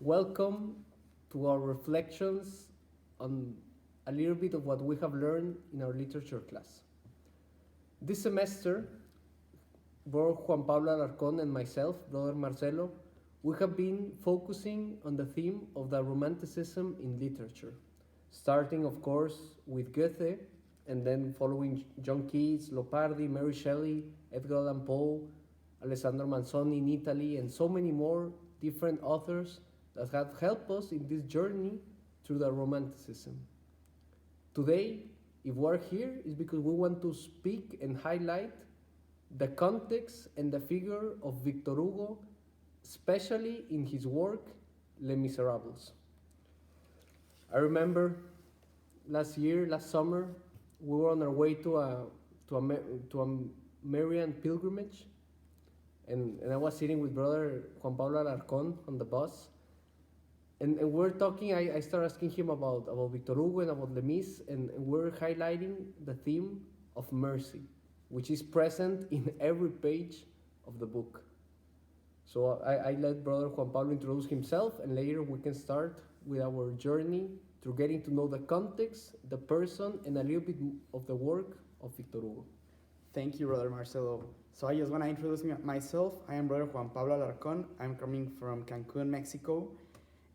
Welcome to our reflections on a little bit of what we have learned in our literature class. This semester, Brother Juan Pablo Alarcon and myself, Brother Marcelo, we have been focusing on the theme of the Romanticism in literature, starting, of course, with Goethe, and then following John Keats, Leopardi, Mary Shelley, Edgar Allan Poe, Alessandro Manzoni in Italy, and so many more different authors that have helped us in this journey through the Romanticism. Today, if we're here, is because we want to speak and highlight the context and the figure of Victor Hugo, especially in his work, Les Misérables. I remember last summer, we were on our way to a Marian pilgrimage, and I was sitting with Brother Juan Pablo Alarcon on the bus, and we're talking. I started asking him about Victor Hugo and about Les Mis, and we're highlighting the theme of mercy, which is present in every page of the book. So I let Brother Juan Pablo introduce himself, and later we can start with our journey through getting to know the context, the person, and a little bit of the work of Victor Hugo. Thank you, Brother Marcelo. So I just want to introduce myself. I am Brother Juan Pablo Alarcon. I'm coming from Cancun, Mexico,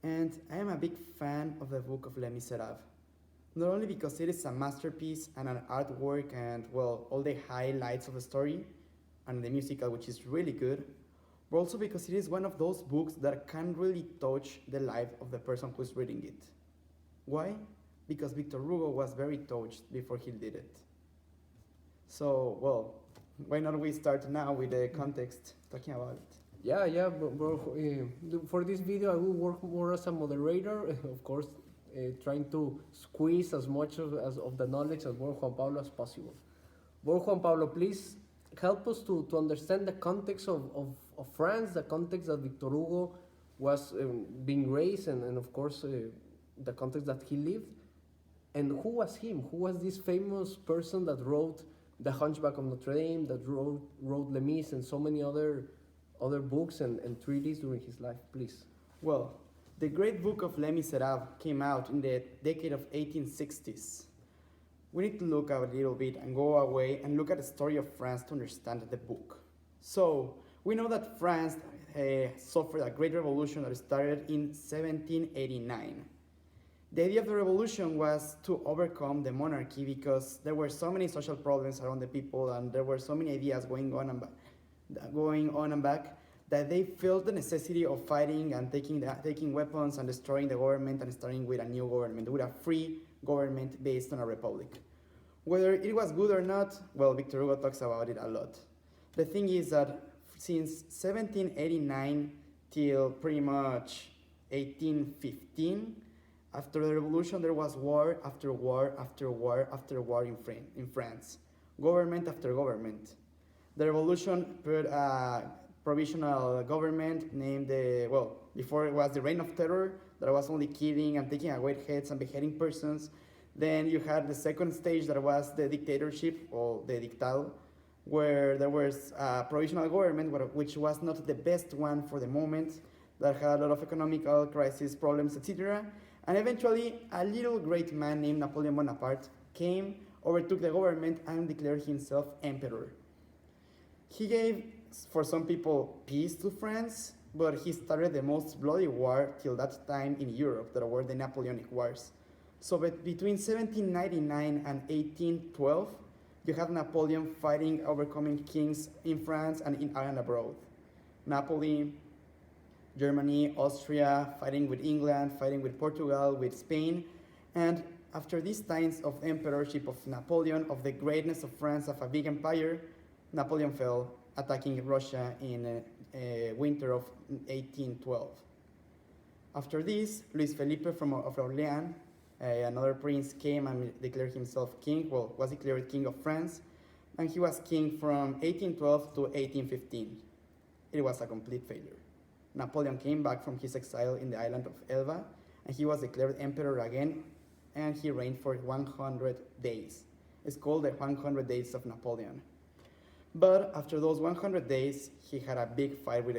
and I am a big fan of the book of Les Misérables. Not only because it is a masterpiece and an artwork and, well, all the highlights of the story, and the musical, which is really good, but also because it is one of those books that can really touch the life of the person who's reading it. Why? Because Victor Hugo was very touched before he did it. So, well, why not we start now with the context, talking about it? Yeah, bro. For this video, I will work more as a moderator, of course, trying to squeeze as much of the knowledge of Brother Juan Pablo as possible. Brother Juan Pablo, please help us to understand the context of France, the context that Victor Hugo was being raised, and of course, the context that he lived. And who was him? Who was this famous person that wrote The Hunchback of Notre Dame, that wrote Les Mis, and so many other books and treatises during his life, please? Well, the great book of Les Misérables came out in the decade of 1860s. We need to look a little bit and go away and look at the story of France to understand the book. So, we know that France suffered a great revolution that started in 1789. The idea of the revolution was to overcome the monarchy because there were so many social problems around the people and there were so many ideas going on and back that they felt the necessity of fighting and taking weapons and destroying the government and starting with a new government, with a free government based on a republic. Whether it was good or not, well, Victor Hugo talks about it a lot. The thing is that since 1789 till pretty much 1815, after the revolution, there was war after war after war after war in France, government after government. The revolution put a provisional government named before it was the Reign of Terror, that was only killing and taking away heads and beheading persons. Then you had the second stage that was the dictatorship, or the dictado, where there was a provisional government, which was not the best one for the moment, that had a lot of economical crisis problems, etc. And eventually, a little great man named Napoleon Bonaparte came, overtook the government, and declared himself emperor. He gave, for some people, peace to France, but he started the most bloody war till that time in Europe, that were the Napoleonic Wars. So between 1799 and 1812, you have Napoleon fighting, overcoming kings in France and abroad. Napoli, Germany, Austria, fighting with England, fighting with Portugal, with Spain. And after these times of emperorship of Napoleon, of the greatness of France, of a big empire, Napoleon fell, attacking Russia in winter of 1812. After this, Luis Felipe of Orleans, another prince, came and declared himself king, was declared king of France, and he was king from 1812 to 1815. It was a complete failure. Napoleon came back from his exile in the island of Elba, and he was declared emperor again, and he reigned for 100 days. It's called the 100 Days of Napoleon. But after those 100 days, he had a big fight with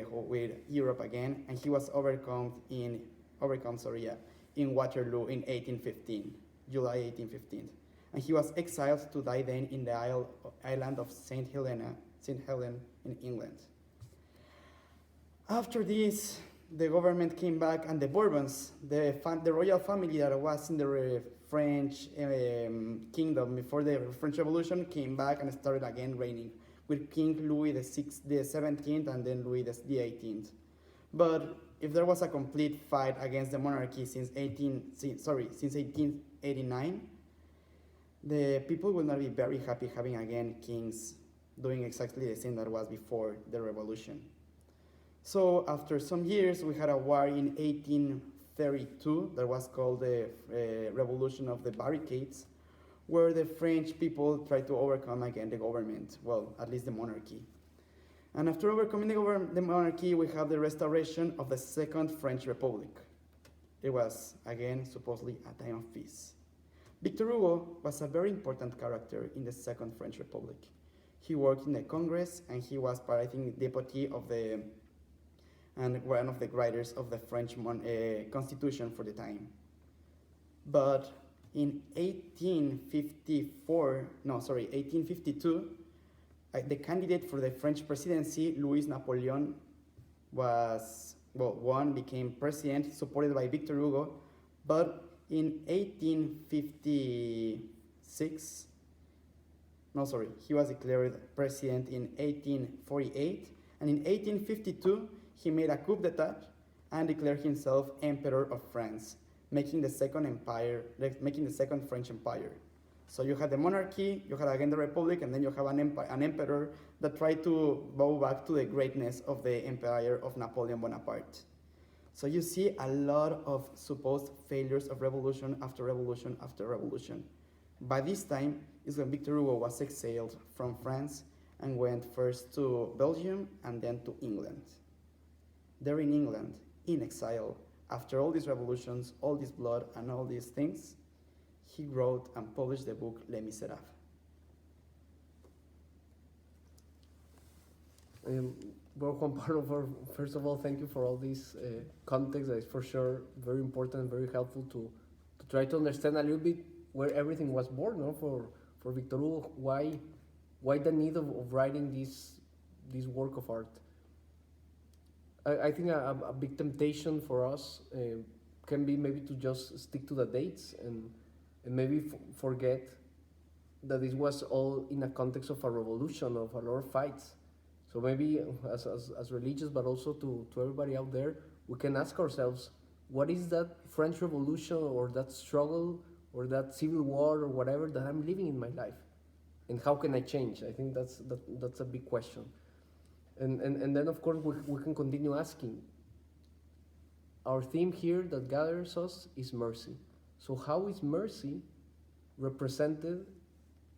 Europe again, and he was overcome in in Waterloo in 1815, July 1815. And he was exiled to die then in the island of St. Helena in England. After this, the government came back, and the Bourbons, the royal family that was in the French kingdom before the French Revolution, came back and started again reigning with King Louis the 17th and then Louis the 18th. But if there was a complete fight against the monarchy since 1889, the people will not be very happy having again kings doing exactly the same that was before the revolution. So after some years, we had a war in 1832 that was called the Revolution of the Barricades, where the French people tried to overcome again the government, well, at least the monarchy. And after overcoming the monarchy, we have the restoration of the Second French Republic. It was, again, supposedly a time of peace. Victor Hugo was a very important character in the Second French Republic. He worked in the Congress, and he was, I think, deputy of the, and one of the writers of the French Constitution for the time. But in 1852, the candidate for the French presidency, Louis Napoleon, became president, supported by Victor Hugo. But in 1856, he was declared president in 1848, and in 1852, he made a coup d'etat and declared himself Emperor of France, making the Second French Empire. So you had the monarchy, you had again the republic, and then you have an emperor that tried to go back to the greatness of the empire of Napoleon Bonaparte. So you see a lot of supposed failures of revolution after revolution after revolution. By this time is when Victor Hugo was exiled from France and went first to Belgium and then to England. There in England, in exile, after all these revolutions, all this blood and all these things, he wrote and published the book Les Misérables. Well, Juan Pablo, first of all, thank you for all this context. That is for sure very important and very helpful to try to understand a little bit where everything was born, no? For Victor Hugo, why the need of writing this work of art? I think a big temptation for us can be maybe to just stick to the dates and maybe forget that this was all in a context of a revolution, of a lot of fights. So maybe as religious, but also to everybody out there, we can ask ourselves, what is that French Revolution or that struggle or that civil war or whatever that I'm living in my life? And how can I change? I think that's a big question. And then, of course, we can continue asking. Our theme here that gathers us is mercy. So how is mercy represented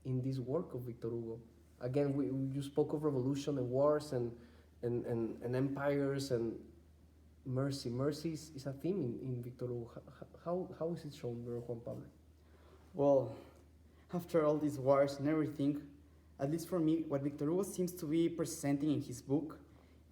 in this work of Victor Hugo? Again, you spoke of revolution and wars and empires and mercy. Mercy is a theme in Victor Hugo. How is it shown, Brother Juan Pablo? Well, after all these wars and everything, at least for me, what Victor Hugo seems to be presenting in his book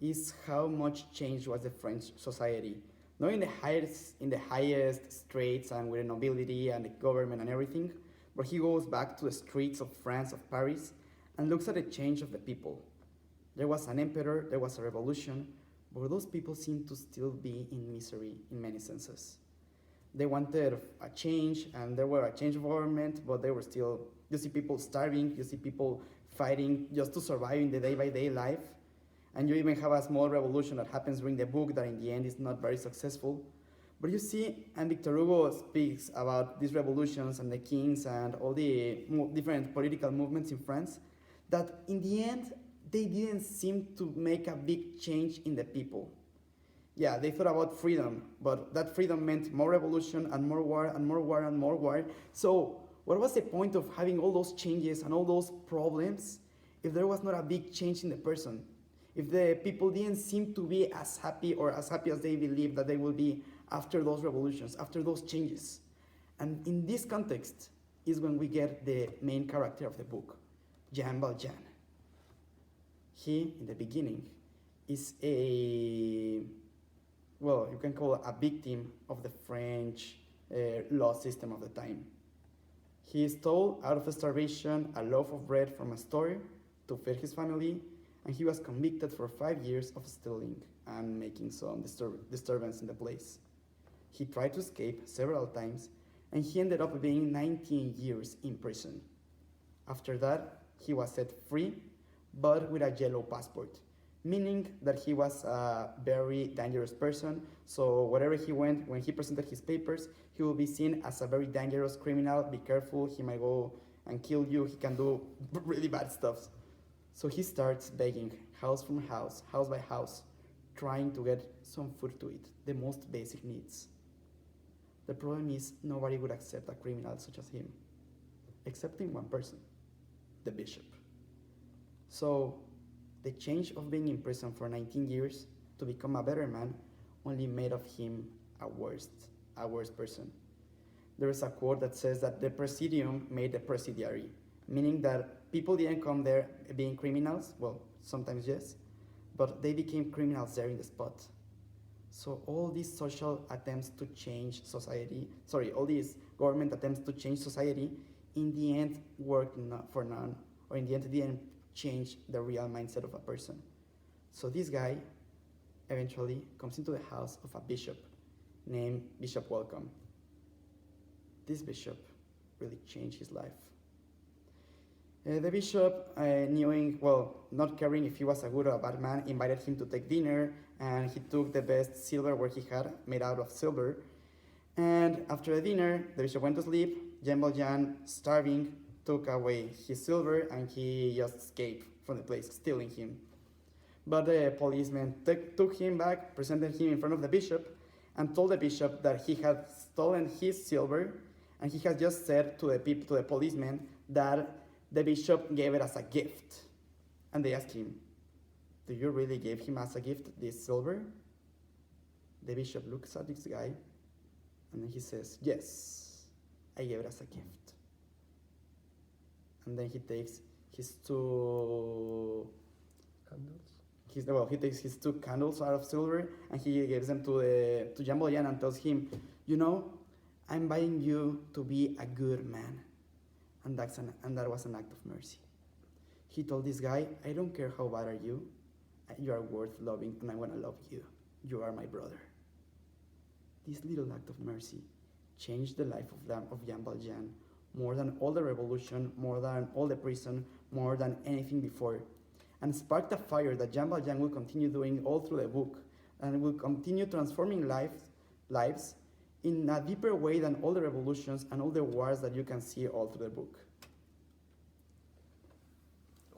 is how much change was the French society. Not in the highest straits and with the nobility and the government and everything, but he goes back to the streets of France, of Paris, and looks at the change of the people. There was an emperor, there was a revolution, but those people seem to still be in misery in many senses. They wanted a change, and there were a change of government, but they were still, you see people starving, you see people fighting just to survive in the day-by-day life. And you even have a small revolution that happens during the book that in the end is not very successful. But you see, and Victor Hugo speaks about these revolutions and the kings and all the different political movements in France, that in the end, they didn't seem to make a big change in the people. Yeah, they thought about freedom, but that freedom meant more revolution and more war and more war and more war. So what was the point of having all those changes and all those problems if there was not a big change in the person? If the people didn't seem to be as happy as they believed that they will be after those revolutions, after those changes. And in this context is when we get the main character of the book, Jean Valjean. He, in the beginning, is a well, you can call a victim of the French law system of the time. He stole out of starvation a loaf of bread from a store to feed his family, and he was convicted for 5 years of stealing and making some disturbance in the place. He tried to escape several times, and he ended up being 19 years in prison. After that, he was set free, but with a yellow passport, meaning that he was a very dangerous person. So wherever he went, when he presented his papers, he will be seen as a very dangerous criminal. Be careful, he might go and kill you. He can do really bad stuff. So he starts begging house from house by house, trying to get some food to eat, the most basic needs. The problem is nobody would accept a criminal such as him, excepting one person, the bishop. So the change of being in prison for 19 years to become a better man only made of him a worse person. There is a quote that says that the presidium made the presidiary, meaning that people didn't come there being criminals, well, sometimes yes, but they became criminals there in the spot. So all these social attempts to change society, all these government attempts to change society, in the end worked for none, or in the end didn't change the real mindset of a person. So this guy eventually comes into the house of a bishop named Bishop Welcome. This bishop really changed his life. The bishop, not caring if he was a good or a bad man, invited him to take dinner, and he took the best silverware he had, made out of silver. And after the dinner, the bishop went to sleep. Jean Valjean, starving, took away his silver, and he just escaped from the place, stealing him. But the policeman took him back, presented him in front of the bishop, and told the bishop that he had stolen his silver, and he had just said to the policeman that the bishop gave it as a gift. And they asked him, "Do you really give him as a gift this silver?" The bishop looks at this guy, and then he says, "Yes, I gave it as a gift." And then he takes his two candles. He takes his two candles out of silver, and he gives them to Jean Valjean and tells him, "I'm buying you to be a good man." And that was an act of mercy. He told this guy, "I don't care how bad are you are worth loving, and I want to love you. You are my brother." This little act of mercy changed the life of Jean Valjean more than all the revolution, more than all the prison, more than anything before, and sparked a fire that Jean Valjean will continue doing all through the book, and will continue transforming lives in a deeper way than all the revolutions and all the wars that you can see all through the book.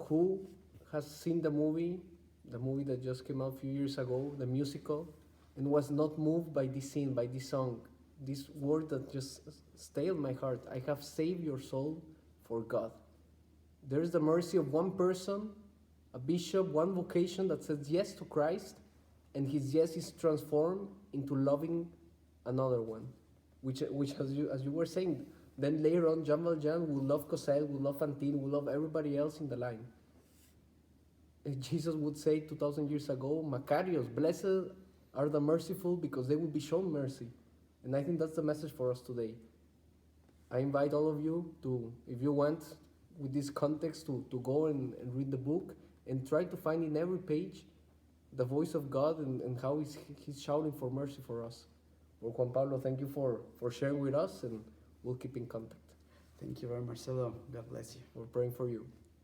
Who has seen the movie that just came out a few years ago, the musical, and was not moved by this scene, by this song, this word that just stayed in my heart? "I have saved your soul for God." There's the mercy of one person, a bishop, one vocation that says yes to Christ, and his yes is transformed into loving another one, which as you were saying, then later on, Jean Valjean will love Cosette, will love Fantine, will love everybody else in the line. And Jesus would say 2,000 years ago, "Macarios, blessed are the merciful, because they will be shown mercy." And I think that's the message for us today. I invite all of you to, if you want, with this context, to go and read the book and try to find in every page the voice of God and how he's shouting for mercy for us. Well, Juan Pablo, thank you for sharing with us, and we'll keep in contact. Thank you very much, Marcelo. God bless you. We're praying for you.